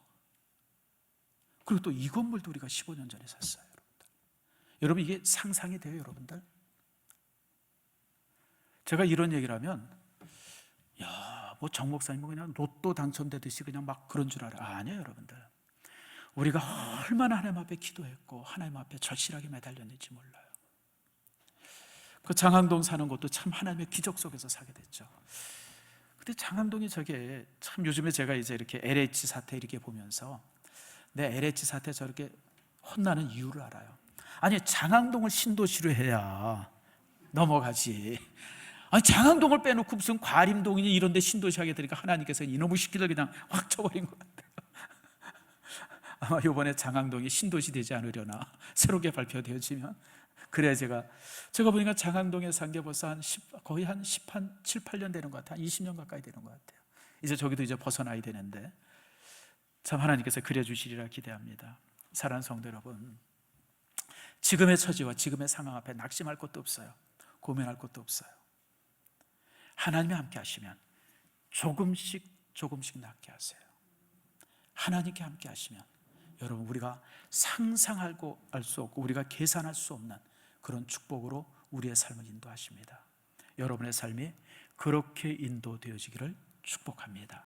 그리고 또 이 건물도 우리가 15년 전에 샀어요. 여러분, 이게 상상이 돼요, 여러분들? 제가 이런 얘기를 하면, 야, 뭐 정 목사님 그냥 로또 당첨되듯이 그냥 막 그런 줄 알아요. 아니에요, 여러분들. 우리가 얼마나 하나님 앞에 기도했고 하나님 앞에 절실하게 매달렸는지 몰라요. 그 장항동 사는 것도 참 하나님의 기적 속에서 사게 됐죠. 근데 장항동이 저게 참, 요즘에 제가 이제 이렇게 LH 사태 이렇게 보면서 내 LH 사태 저렇게 혼나는 이유를 알아요. 아니, 장항동을 신도시로 해야 넘어가지. 아니, 장항동을 빼놓고 무슨 과림동이니 이런 데 신도시 하게 되니까 하나님께서 이놈의 시키들 그냥 확 쳐버린 것 같아요. 아마 이번에 장항동이 신도시 되지 않으려나, 새롭게 발표되어지면. 그래야 제가 보니까 장항동에 산 게 벌써 거의 한 7, 8년 되는 것 같아요. 한 20년 가까이 되는 것 같아요. 이제 저기도 이제 벗어나야 되는데 참 하나님께서 그려주시리라 기대합니다. 사랑하는 성도 여러분, 지금의 처지와 지금의 상황 앞에 낙심할 것도 없어요. 고민할 것도 없어요. 하나님이 함께 하시면 조금씩 낫게 하세요. 하나님께 함께 하시면 여러분, 우리가 상상하고 알 수 없고 우리가 계산할 수 없는 그런 축복으로 우리의 삶을 인도하십니다. 여러분의 삶이 그렇게 인도되어지기를 축복합니다.